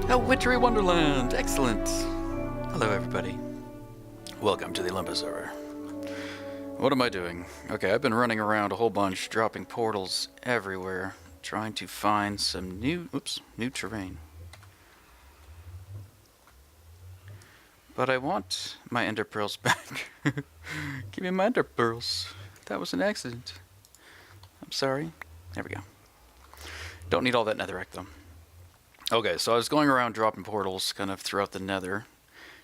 A wintry wonderland! Excellent! Hello everybody. Welcome to the Olympus server. What am I doing? Okay, I've been running around a whole bunch, dropping portals everywhere, trying to find some new terrain. But I want my ender pearls back. Give me my ender pearls. That was an accident. I'm sorry. There we go. Don't need all that netherrack though. Okay, so I was going around dropping portals kind of throughout the nether,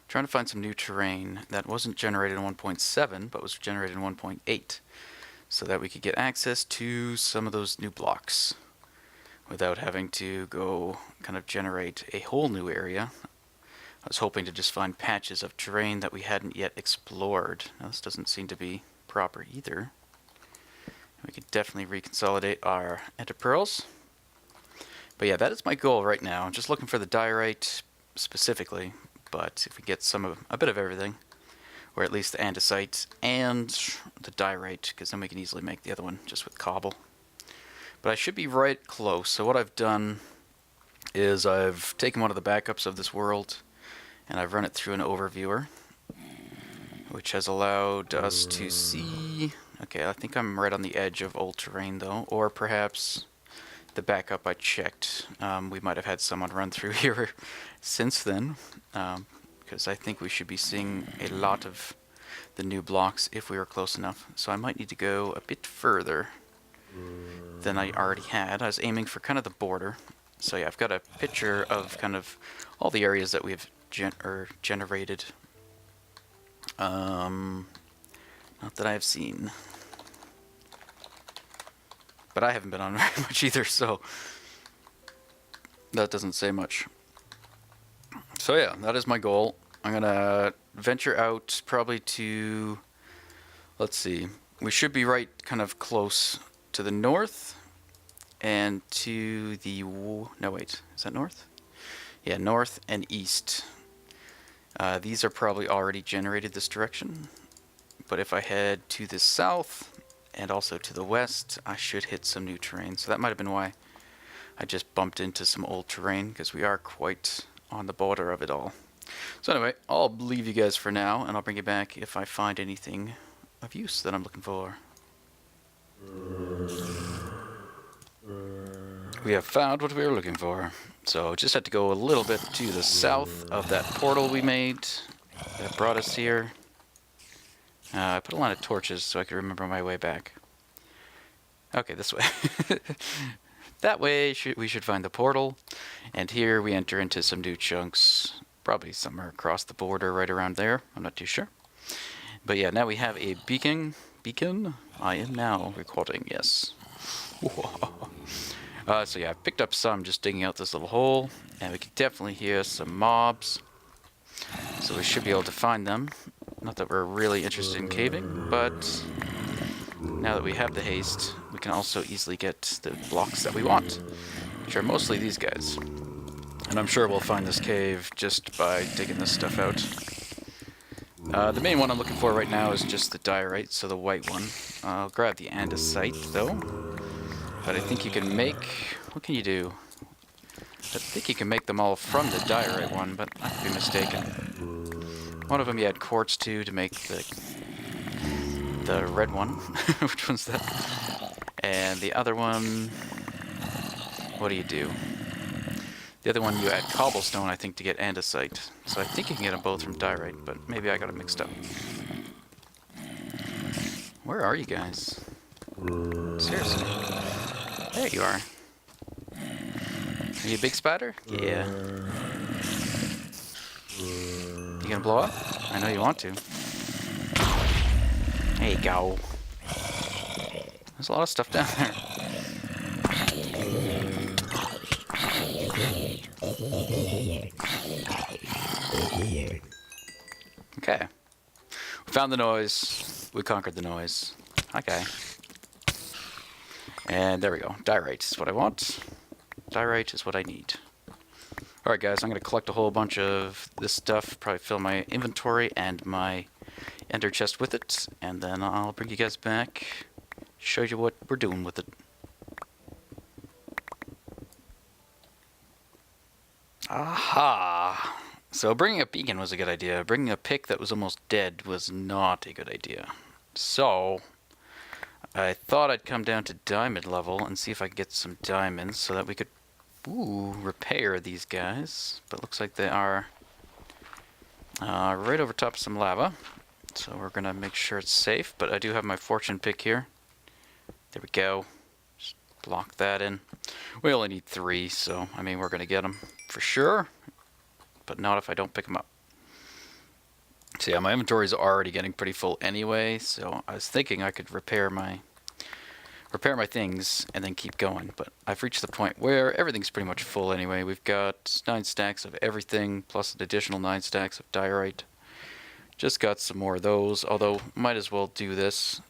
trying to find some new terrain that wasn't generated in 1.7, but was generated in 1.8, so that we could get access to some of those new blocks without having to go kind of generate a whole new area. I was hoping to just find patches of terrain that we hadn't yet explored. Now this doesn't seem to be proper either. We could definitely reconsolidate our ender pearls. But yeah, that is my goal right now. I'm just looking for the diorite specifically, but if we get a bit of everything, or at least the andesite and the diorite, because then we can easily make the other one just with cobble. But I should be right close. So what I've done is I've taken one of the backups of this world and I've run it through an overviewer, which has allowed us to see. Okay, I think I'm right on the edge of old terrain though, or perhaps the backup I checked, we might have had someone run through here since then, because I think we should be seeing a lot of the new blocks if we were close enough. So I might need to go a bit further than I already had. I was aiming for kind of the border. So yeah, I've got a picture of kind of all the areas that we've generated. Not that I've seen. But I haven't been on very much either, so that doesn't say much. So yeah, that is my goal. I'm gonna venture out probably to, let's see, we should be right kind of close to the north and to the, no wait, is that north? Yeah, north and east. These are probably already generated this direction, but if I head to the south and also to the west, I should hit some new terrain. So that might have been why I just bumped into some old terrain, because we are quite on the border of it all. So anyway, I'll leave you guys for now, and I'll bring you back if I find anything of use that I'm looking for. We have found what we were looking for. So just had to go a little bit to the south of that portal we made that brought us here. I put a line of torches so I could remember my way back. Okay, this way. That way we should find the portal. And here we enter into some new chunks. Probably somewhere across the border right around there. I'm not too sure. But yeah, now we have a beacon. Beacon? I am now recording, yes. So yeah, I picked up some just digging out this little hole. And we can definitely hear some mobs. So we should be able to find them. Not that we're really interested in caving, but now that we have the haste, we can also easily get the blocks that we want, which are mostly these guys. And I'm sure we'll find this cave just by digging this stuff out. The main one I'm looking for right now is just the diorite, so the white one. I'll grab the andesite though. But I think you can make... what can you do? I think you can make them all from the diorite one, but I could be mistaken. One of them you add quartz to make the red one. Which one's that? And the other one, what do you do? The other one you add cobblestone, I think, to get andesite. So I think you can get them both from diorite, but maybe I got it mixed up. Where are you guys? Seriously. There you are. Are you a big spider? Yeah. You gonna blow up? I know you want to. There you go. There's a lot of stuff down there. Okay. We found the noise. We conquered the noise. Okay. And there we go. Diorite is what I want. Diorite is what I need. Alright guys, I'm going to collect a whole bunch of this stuff, probably fill my inventory and my ender chest with it, and then I'll bring you guys back, show you what we're doing with it. Aha! So bringing a beacon was a good idea. Bringing a pick that was almost dead was not a good idea. So I thought I'd come down to diamond level and see if I could get some diamonds so that we could repair these guys. But looks like they are right over top of some lava. So we're going to make sure it's safe. But I do have my fortune pick here. There we go. Just lock that in. We only need 3, so I mean we're going to get them for sure. But not if I don't pick them up. So yeah, my inventory is already getting pretty full anyway, so I was thinking I could repair my things and then keep going, but I've reached the point where everything's pretty much full anyway. We've got 9 stacks of everything, plus an additional 9 stacks of diorite. Just got some more of those, although might as well do this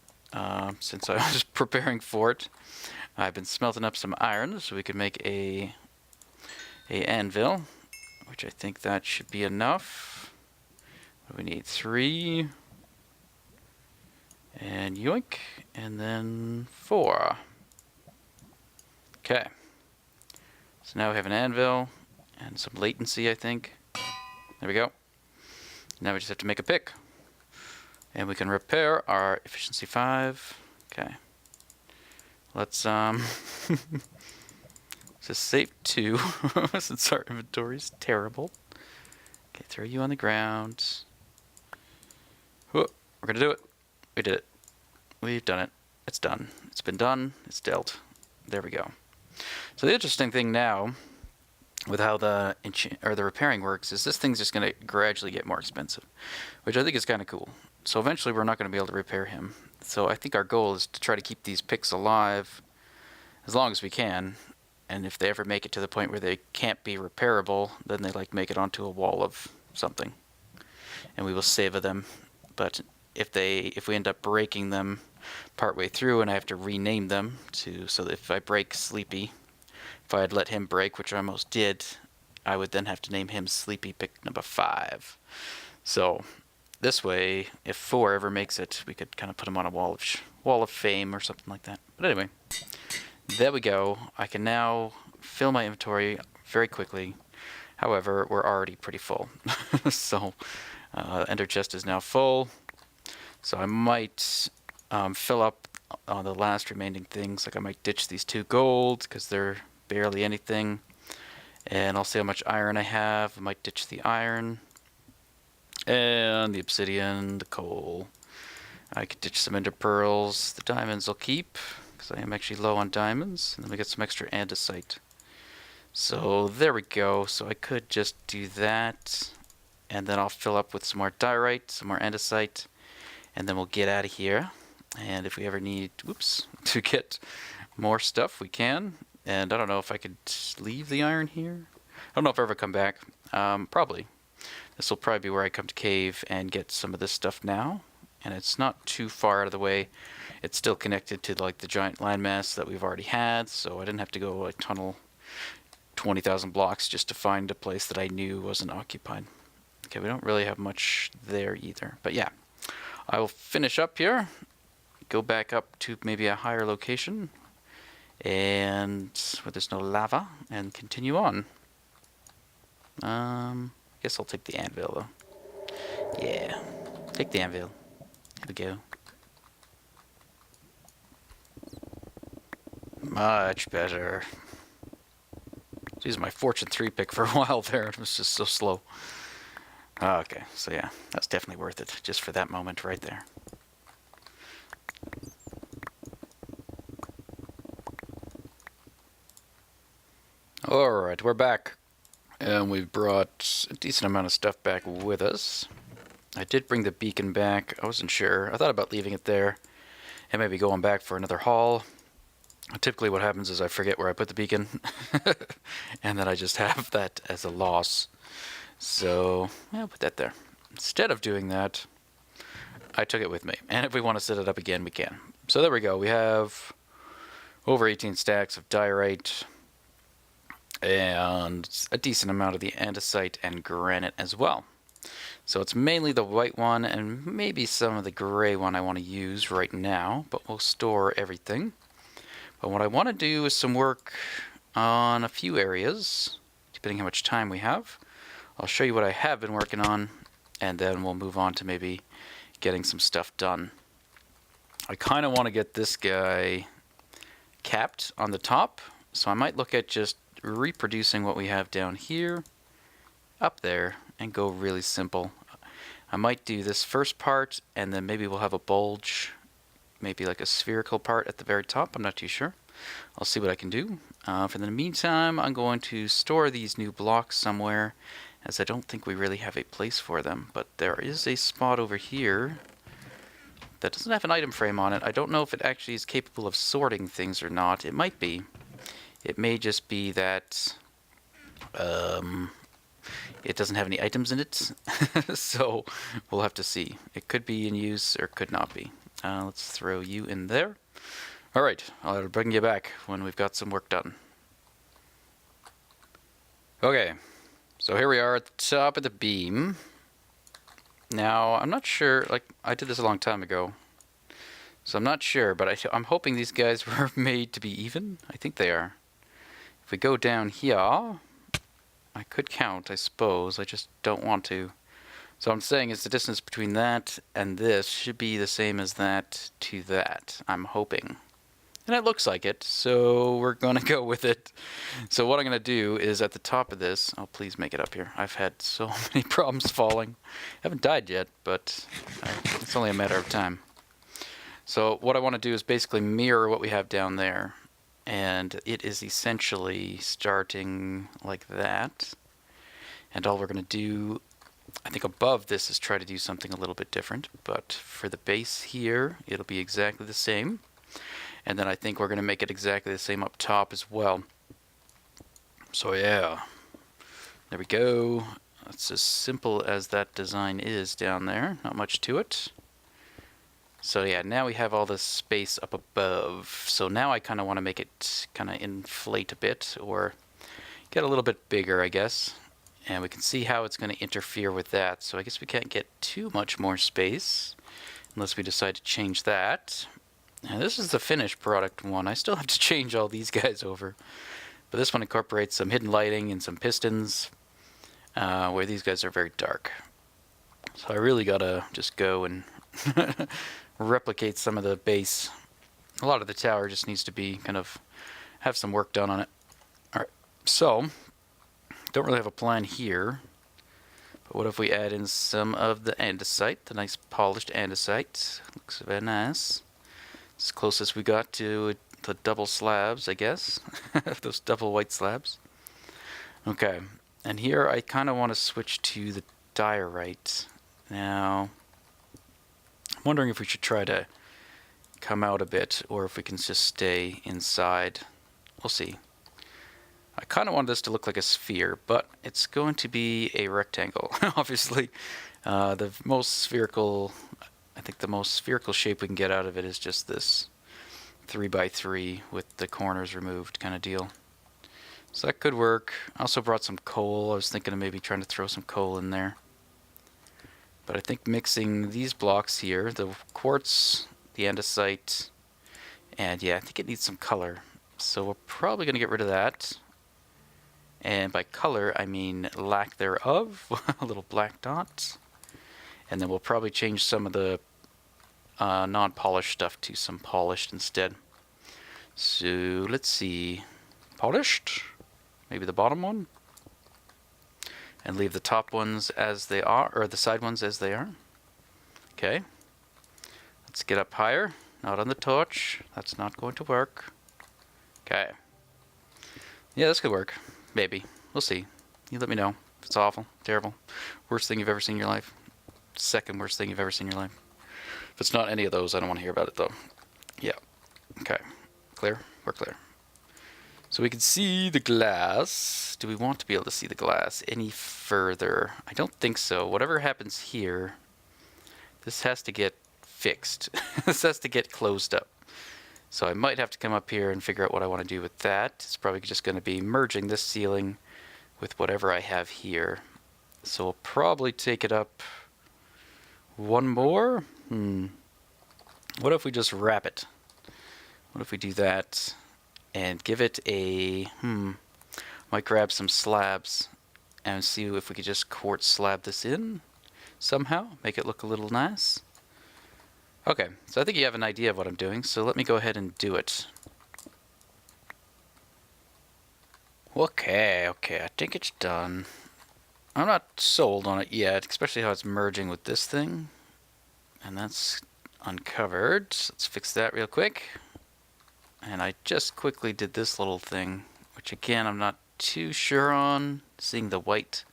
since I was preparing for it. I've been smelting up some iron so we could make a anvil, which I think that should be enough. We need 3. And yoink. And then 4. Okay. So now we have an anvil and some latency, I think. There we go. Now we just have to make a pick. And we can repair our efficiency 5. Okay. Let's just save 2 since our inventory is terrible. Okay, throw you on the ground. Whoa, we're gonna do it. We did it. We've done it. It's done. It's been done. It's dealt. There we go. So the interesting thing now with how the repairing works is this thing's just going to gradually get more expensive, which I think is kind of cool. So eventually we're not going to be able to repair him. So I think our goal is to try to keep these picks alive as long as we can. And if they ever make it to the point where they can't be repairable, then they like make it onto a wall of something, and we will save them. But if we end up breaking them partway through, and I have to rename them so that if I break Sleepy, if I had let him break, which I almost did, I would then have to name him Sleepy Pick number 5. So this way, if 4 ever makes it, we could kind of put him on a wall of fame or something like that. But anyway, there we go. I can now fill my inventory very quickly. However, we're already pretty full. So ender chest is now full. So I might fill up on the last remaining things. Like I might ditch these 2 gold because they're barely anything. And I'll see how much iron I have. I might ditch the iron. And the obsidian, the coal. I could ditch some ender pearls. The diamonds I'll keep because I am actually low on diamonds. And then we get some extra andesite. So there we go. So I could just do that. And then I'll fill up with some more diorite, some more andesite. And then we'll get out of here. And if we ever need, to get more stuff, we can. And I don't know if I could leave the iron here. I don't know if I ever come back. Probably. This will probably be where I come to cave and get some of this stuff now. And it's not too far out of the way. It's still connected to like the giant landmass that we've already had. So I didn't have to go like tunnel 20,000 blocks just to find a place that I knew wasn't occupied. Okay, we don't really have much there either. But yeah, I will finish up here. Go back up to maybe a higher location. And where there's no lava. And continue on. I guess I'll take the anvil though. Yeah, take the anvil. Here we go. Much better. Using my fortune 3 pick for a while there. It was just so slow. Okay, so yeah, that's definitely worth it just for that moment right there. Alright, we're back. And we've brought a decent amount of stuff back with us. I did bring the beacon back. I wasn't sure. I thought about leaving it there and maybe going back for another haul. Typically what happens is I forget where I put the beacon. And then I just have that as a loss. So, yeah, I'll put that there. Instead of doing that, I took it with me. And if we want to set it up again, we can. So there we go. We have over 18 stacks of diorite. And a decent amount of the andesite and granite as well. So it's mainly the white one and maybe some of the gray one I want to use right now, but we'll store everything. But what I want to do is some work on a few areas to depending how much time we have. I'll show you what I have been working on, and then we'll move on to maybe getting some stuff done. I kind of want to get this guy capped on the top, so I might look at just reproducing what we have down here, up there, and go really simple. I might do this first part, and then maybe we'll have a bulge, maybe like a spherical part at the very top. I'm not too sure. I'll see what I can do. For the meantime, I'm going to store these new blocks somewhere, as I don't think we really have a place for them. But there is a spot over here that doesn't have an item frame on it. I don't know if it actually is capable of sorting things or not. It might be. It may just be that it doesn't have any items in it. So we'll have to see. It could be in use or could not be. Let's throw you in there. Alright, I'll bring you back when we've got some work done. Okay, so here we are at the top of the beam. Now, I'm not sure, like, I did this a long time ago, so I'm not sure, but I'm hoping these guys were made to be even. I think they are. If we go down here, I could count, I suppose. I just don't want to. So what I'm saying is the distance between that and this should be the same as that to that. I'm hoping. And it looks like it, so we're going to go with it. So what I'm going to do is at the top of this... Oh, please make it up here. I've had so many problems falling. I haven't died yet, but it's only a matter of time. So what I want to do is basically mirror what we have down there. And it is essentially starting like that. And all we're going to do, I think above this, is try to do something a little bit different. But for the base here, it'll be exactly the same. And then I think we're going to make it exactly the same up top as well. So yeah, there we go. It's as simple as that design is down there. Not much to it. So yeah, now we have all this space up above. So now I kind of want to make it kind of inflate a bit, or get a little bit bigger, I guess. And we can see how it's going to interfere with that. So I guess we can't get too much more space unless we decide to change that. Now this is the finished product one. I still have to change all these guys over. But this one incorporates some hidden lighting and some pistons, where these guys are very dark. So I really gotta just go and replicate some of the base. A lot of the tower just needs to be kind of have some work done on it. Alright, so don't really have a plan here. But what if we add in some of the andesite, the nice polished andesite. Looks very nice. As close as we got to the double slabs, I guess. Those double white slabs. Okay, and here I kind of want to switch to the diorite. Now, I'm wondering if we should try to come out a bit, or if we can just stay inside. We'll see. I kind of want this to look like a sphere, but it's going to be a rectangle, obviously. The most spherical... I think the most spherical shape we can get out of it is just this 3x3 with the corners removed kind of deal. So that could work. I also brought some coal. I was thinking of maybe trying to throw some coal in there. But I think mixing these blocks here, the quartz, the andesite, and yeah, I think it needs some color. So we're probably going to get rid of that. And by color, I mean lack thereof, a little black dot. And then we'll probably change some of the non-polished stuff to some polished instead. So let's see. Polished? Maybe the bottom one? And leave the top ones as they are, or the side ones as they are. Okay. Let's get up higher. Not on the torch. That's not going to work. Okay. Yeah, this could work. Maybe. We'll see. You let me know if it's awful, terrible, worst thing you've ever seen in your life. Second worst thing you've ever seen in your life. If it's not any of those, I don't want to hear about it though. Yeah. Okay. Clear? We're clear. So we can see the glass. Do we want to be able to see the glass any further? I don't think so. Whatever happens here, this has to get fixed. This has to get closed up. So I might have to come up here and figure out what I want to do with that. It's probably just going to be merging this ceiling with whatever I have here. So we'll probably take it up one more? What if we just wrap it? What if we do that and give it a... I'm Might grab some slabs and see if we could just quartz slab this in somehow, make it look a little nice. Okay, so I think you have an idea of what I'm doing, so let me go ahead and do it. Okay, I think it's done. I'm not sold on it yet, especially how it's merging with this thing. And that's uncovered. Let's fix that real quick. And I just quickly did this little thing, which again I'm not too sure on. Seeing the white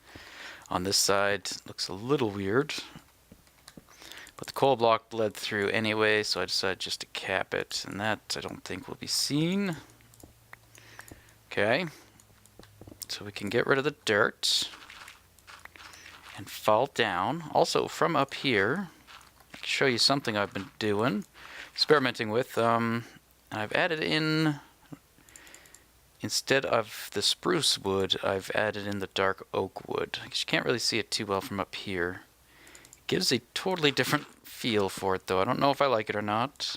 on this side looks a little weird. But the coal block bled through anyway, so I decided just to cap it. And that I don't think will be seen. Okay. So we can get rid of the dirt and fall down. Also, from up here, I can show you something I've been doing, experimenting with. I've added in, instead of the spruce wood, I've added in the dark oak wood. You can't really see it too well from up here. It gives a totally different feel for it, though. I don't know if I like it or not.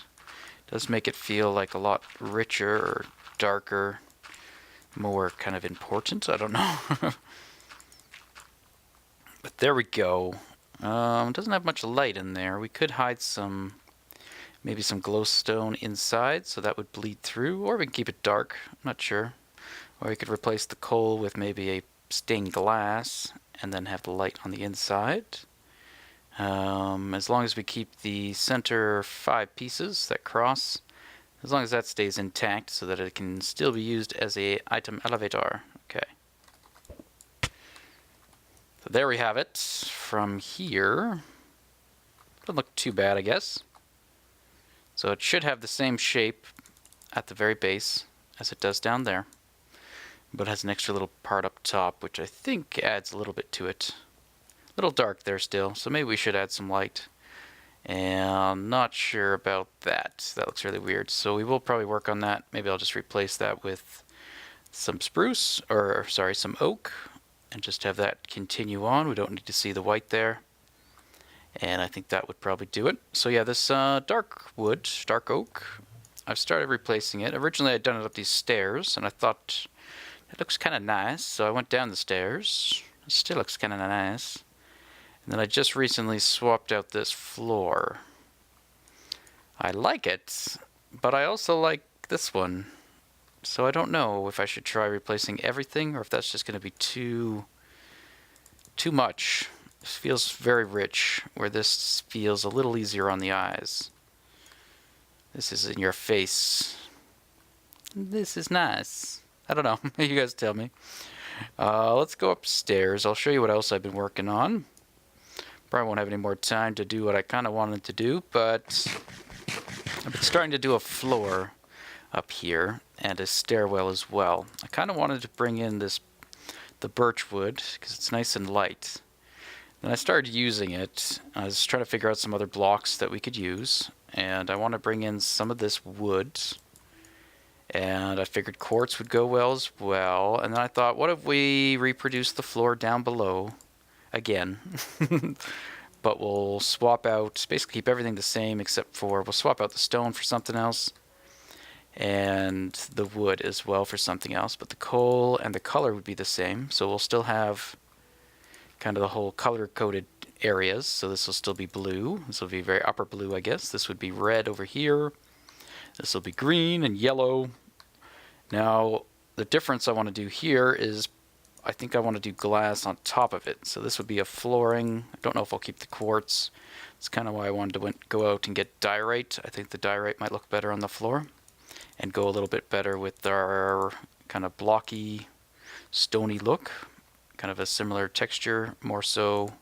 It does make it feel like a lot richer or darker, more kind of important. I don't know. But there we go. It doesn't have much light in there. We could hide some, maybe some glowstone inside, so that would bleed through, or we can keep it dark. I'm not sure. Or we could replace the coal with maybe a stained glass, and then have the light on the inside. As long as we keep the center 5 pieces that cross, as long as that stays intact, so that it can still be used as a item elevator. Okay. So there we have it. From here, doesn't look too bad, I guess. So it should have the same shape at the very base as it does down there, but it has an extra little part up top, which I think adds a little bit to it. A little dark there still, so maybe we should add some light. And I'm not sure about that. That looks really weird. So we will probably work on that. Maybe I'll just replace that with some spruce, or sorry, some oak, and just have that continue on. We don't need to see the white there. And I think that would probably do it. So yeah, this dark wood, dark oak, I've started replacing it. Originally I'd done it up these stairs, and I thought it looks kind of nice. So I went down the stairs. It still looks kind of nice. And then I just recently swapped out this floor. I like it, but I also like this one. So I don't know if I should try replacing everything, or if that's just going to be too much. It feels very rich, where this feels a little easier on the eyes. This is in your face. This is nice. I don't know. You guys tell me. Let's go upstairs. I'll show you what else I've been working on. Probably won't have any more time to do what I kind of wanted to do, but I've been starting to do a floor up here and a stairwell as well. I kind of wanted to bring in the birch wood because it's nice and light. Then I started using it. I was trying to figure out some other blocks that we could use, and I want to bring in some of this wood. And I figured quartz would go well as well. And then I thought, what if we reproduce the floor down below again? But we'll swap out, basically keep everything the same except for, we'll swap out the stone for something else, and the wood as well for something else. But the coal and the color would be the same, so we'll still have kind of the whole color-coded areas. So this will still be blue. This will be very upper blue, I guess. This would be red over here. This will be green and yellow. Now, the difference I want to do here is I think I want to do glass on top of it. So this would be a flooring. I don't know if I'll keep the quartz. It's kind of why I wanted to go out and get diorite. I think the diorite might look better on the floor and go a little bit better with our kind of blocky, stony look. Kind of a similar texture, more so,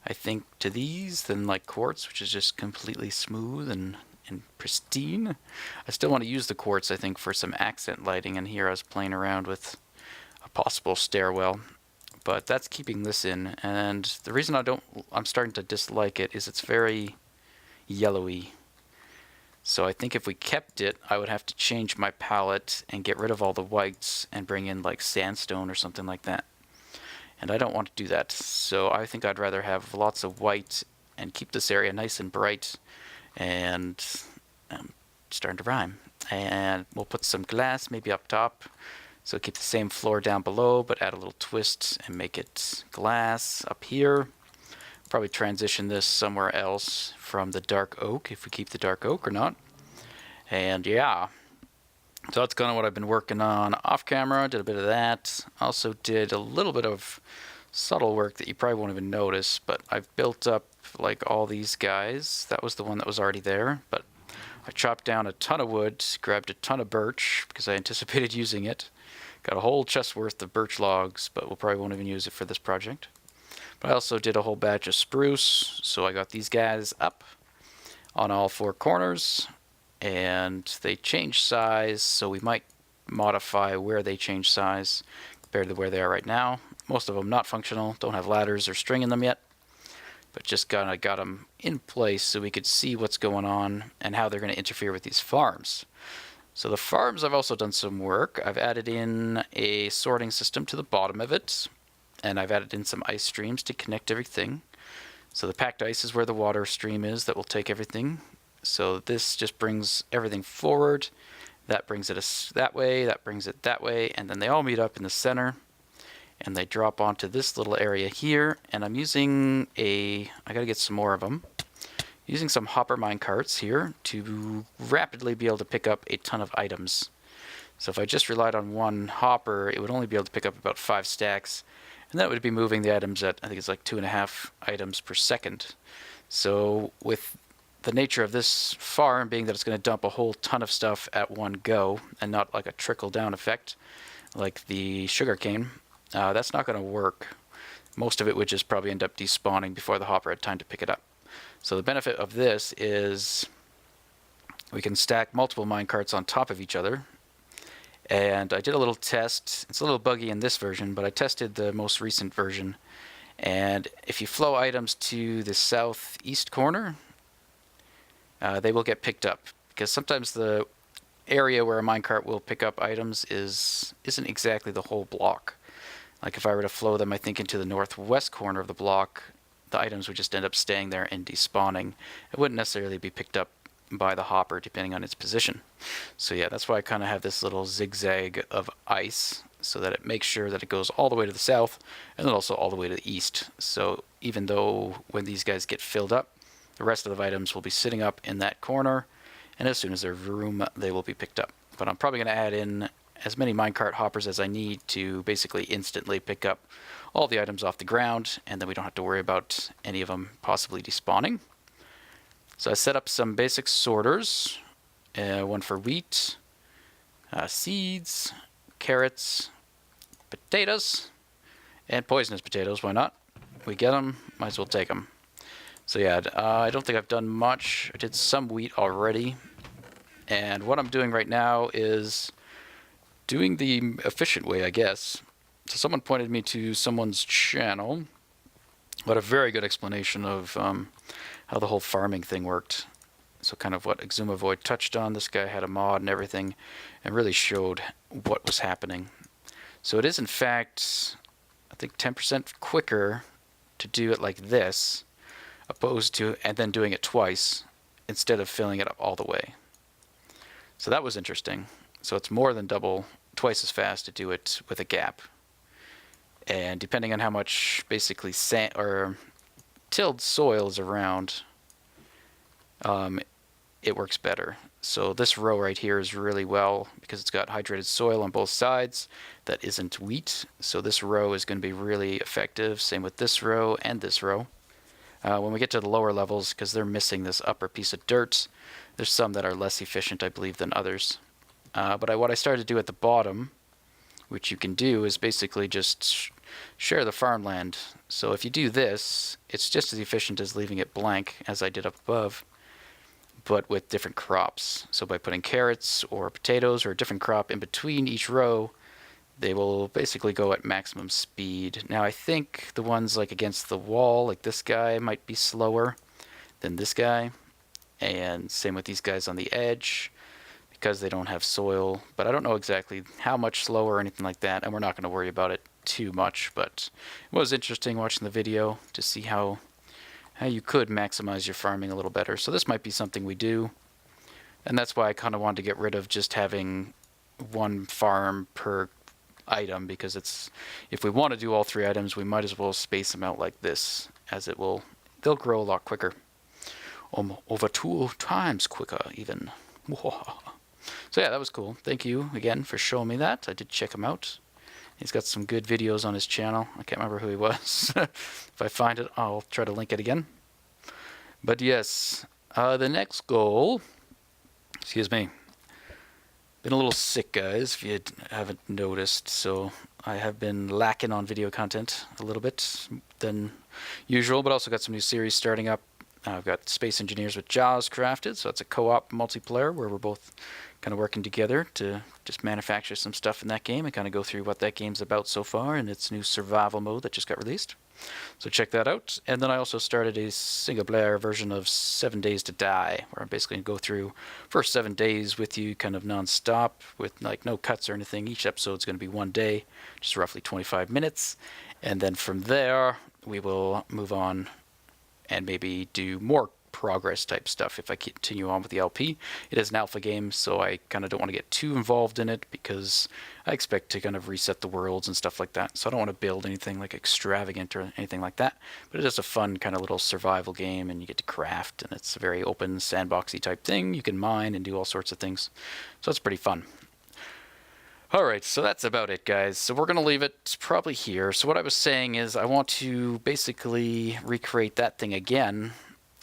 I think, to these than like quartz, which is just completely smooth and pristine. I still want to use the quartz, I think, for some accent lighting, and here I was playing around with a possible stairwell, but that's keeping this in. And the reason I'm starting to dislike it is it's very yellowy. So I think if we kept it, I would have to change my palette and get rid of all the whites and bring in like sandstone or something like that. And I don't want to do that. So I think I'd rather have lots of white and keep this area nice and bright. And I'm starting to rhyme. And we'll put some glass maybe up top So keep the same floor down below, but add a little twist and make it glass up here. Probably transition this somewhere else from the dark oak, if we keep the dark oak or not. And yeah, so that's kind of what I've been working on off camera. Did a bit of that. Also did a little bit of subtle work that you probably won't even notice, but I've built up like all these guys. That was the one that was already there, but I chopped down a ton of wood, grabbed a ton of birch because I anticipated using it. Got a whole chest worth of birch logs, but we'll probably won't even use it for this project. But I also did a whole batch of spruce, so I got these guys up on all four corners, and they change size, so we might modify where they change size compared to where they are right now. Most of them not functional, don't have ladders or string in them yet, but just got them in place so we could see what's going on and how they're going to interfere with these farms. So the farms, I've also done some work. I've added in a sorting system to the bottom of it, and I've added in some ice streams to connect everything. So the packed ice is where the water stream is that will take everything. So this just brings everything forward. That brings it that way, that brings it that way, and then they all meet up in the center, and they drop onto this little area here. And I'm using I gotta get some more of them. Using some hopper mine carts here to rapidly be able to pick up a ton of items. So if I just relied on one hopper, it would only be able to pick up about 5 stacks, and that would be moving the items at, I think it's like 2.5 items per second. So with the nature of this farm being that it's going to dump a whole ton of stuff at one go, and not like a trickle down effect like the sugarcane, that's not going to work. Most of it would just probably end up despawning before the hopper had time to pick it up. So the benefit of this is we can stack multiple minecarts on top of each other. And I did a little test. It's a little buggy in this version, but I tested the most recent version. And if you flow items to the southeast corner, they will get picked up. Because sometimes the area where a minecart will pick up items isn't exactly the whole block. Like if I were to flow them, I think, into the northwest corner of the block, the items would just end up staying there and despawning. It wouldn't necessarily be picked up by the hopper depending on its position. So yeah, that's why I kind of have this little zigzag of ice so that it makes sure that it goes all the way to the south and then also all the way to the east. So even though when these guys get filled up, the rest of the items will be sitting up in that corner, and as soon as there's room, they will be picked up. But I'm probably going to add in as many minecart hoppers as I need to basically instantly pick up all the items off the ground, and then we don't have to worry about any of them possibly despawning. So I set up some basic sorters, one for wheat, seeds, carrots, potatoes, and poisonous potatoes. Why not? We get them, might as well take them. So yeah, I don't think I've done much. I did some wheat already, and what I'm doing right now is doing the efficient way, I guess. So someone pointed me to someone's channel, but a very good explanation of how the whole farming thing worked. So kind of what Exuma Void touched on. This guy had a mod and everything, and really showed what was happening. So it is in fact, I think 10% quicker to do it like this, opposed to, and then doing it twice, instead of filling it up all the way. So that was interesting. So it's more than twice as fast to do it with a gap. And depending on how much basically sand or tilled soil is around, it works better. So this row right here is really well because it's got hydrated soil on both sides that isn't wheat. So this row is going to be really effective. Same with this row and this row. When we get to the lower levels, because they're missing this upper piece of dirt, there's some that are less efficient, I believe, than others. But what I started to do at the bottom, which you can do, is basically just share the farmland. So if you do this, it's just as efficient as leaving it blank, as I did up above, but with different crops. So by putting carrots or potatoes or a different crop in between each row, they will basically go at maximum speed. Now I think the ones like against the wall, like this guy, might be slower than this guy. And same with these guys on the edge, because they don't have soil. But I don't know exactly how much slower or anything like that, and we're not going to worry about it too much. But it was interesting watching the video to see how you could maximize your farming a little better. So this might be something we do. And that's why I kind of wanted to get rid of just having one farm per item, because it's, if we want to do all 3 items, we might as well space them out like this, as they'll grow a lot quicker. Over 2 times quicker, even. So yeah, that was cool. Thank you again for showing me that. I did check him out. He's got some good videos on his channel. I can't remember who he was. If I find it, I'll try to link it again. But yes, the next goal, excuse me, been a little sick, guys, if you haven't noticed. So I have been lacking on video content a little bit than usual, but also got some new series starting up. I've got Space Engineers with Jaws crafted, so it's a co-op multiplayer where we're both kind of working together to just manufacture some stuff in that game and kind of go through what that game's about so far and its new survival mode that just got released. So check that out. And then I also started a single-player version of 7 Days to Die, where I'm basically going to go through first 7 days with you kind of non-stop with like no cuts or anything. Each episode's going to be 1 day, just roughly 25 minutes. And then from there, we will move on and maybe do more progress type stuff if I continue on with the LP. It is an alpha game, so I kind of don't want to get too involved in it because I expect to kind of reset the worlds and stuff like that. So I don't want to build anything like extravagant or anything like that, but it is a fun kind of little survival game, and you get to craft, and it's a very open sandboxy type thing. You can mine and do all sorts of things, so it's pretty fun. Alright, so that's about it, guys. So we're going to leave it probably here. So what I was saying is I want to basically recreate that thing again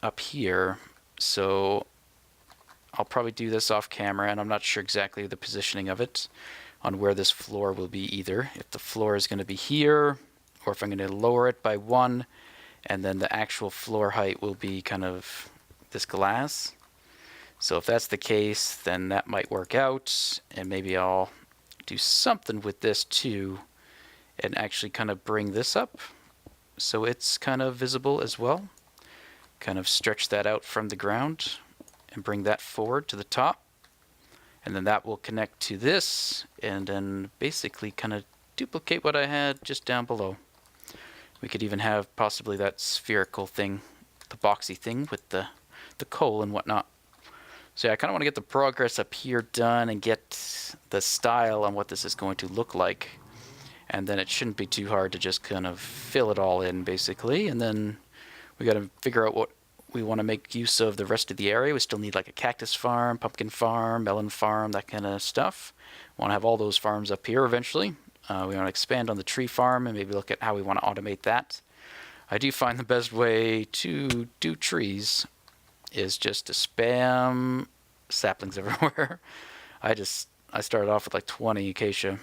up here. So I'll probably do this off camera, and I'm not sure exactly the positioning of it on where this floor will be either. If the floor is going to be here, or if I'm going to lower it by 1, and then the actual floor height will be kind of this glass. So if that's the case, then that might work out, and maybe I'll do something with this too and actually kind of bring this up so it's kind of visible as well. Kind of stretch that out from the ground and bring that forward to the top, and then that will connect to this and then basically kind of duplicate what I had just down below. We could even have possibly that spherical thing, the boxy thing with the coal and whatnot. So yeah, I kind of want to get the progress up here done and get the style on what this is going to look like. And then it shouldn't be too hard to just kind of fill it all in, basically. And then we got to figure out what we want to make use of the rest of the area. We still need like a cactus farm, pumpkin farm, melon farm, that kind of stuff. We want to have all those farms up here eventually. We want to expand on the tree farm and maybe look at how we want to automate that. I do find the best way to do trees is just to spam saplings everywhere. I started off with like 20 acacia,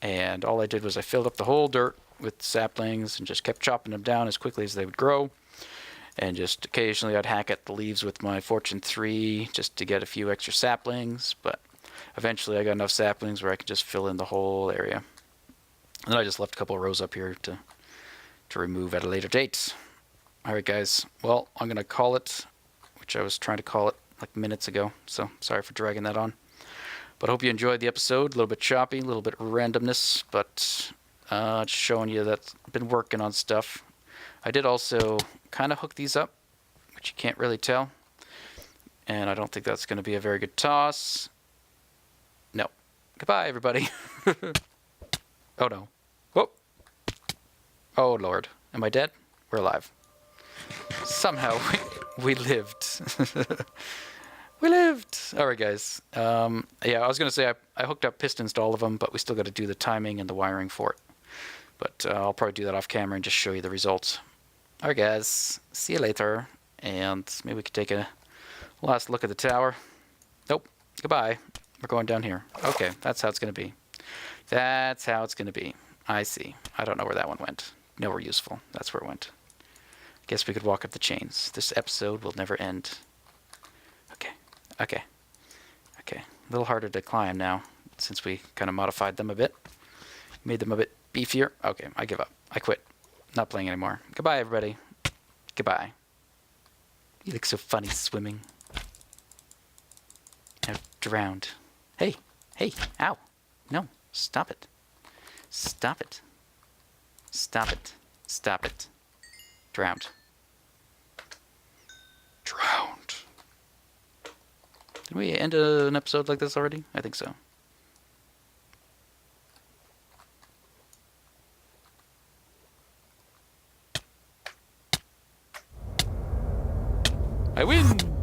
and all I did was I filled up the whole dirt with saplings and just kept chopping them down as quickly as they would grow. And just occasionally I'd hack at the leaves with my Fortune 3 just to get a few extra saplings, but eventually I got enough saplings where I could just fill in the whole area. And then I just left a couple of rows up here to remove at a later date. Alright guys, well, I'm going to call it, which I was trying to call it like minutes ago, so sorry for dragging that on. But I hope you enjoyed the episode. A little bit choppy, a little bit randomness, but just showing you that I've been working on stuff. I did also kind of hook these up, which you can't really tell. And I don't think that's going to be a very good toss. No. Goodbye, everybody. Oh, no. Whoa. Oh, Lord. Am I dead? We're alive. Somehow we lived. We lived. All right, guys. Yeah, I was going to say I hooked up pistons to all of them, but we still got to do the timing and the wiring for it. But I'll probably do that off camera and just show you the results. All right, guys. See you later. And maybe we could take a last look at the tower. Nope. Goodbye. We're going down here. Okay, that's how it's going to be. That's how it's going to be. I see. I don't know where that one went. Nowhere useful. That's where it went. Guess we could walk up the chains. This episode will never end. Okay. Okay. Okay. A little harder to climb now, since we kind of modified them a bit. Made them a bit beefier. Okay, I give up. I quit. Not playing anymore. Goodbye, everybody. Goodbye. You look so funny swimming. Now drowned. Hey. Hey. Ow. No. Stop it. Stop it. Stop it. Stop it. Drowned. Drowned. Did we end an episode like this already? I think so. I win!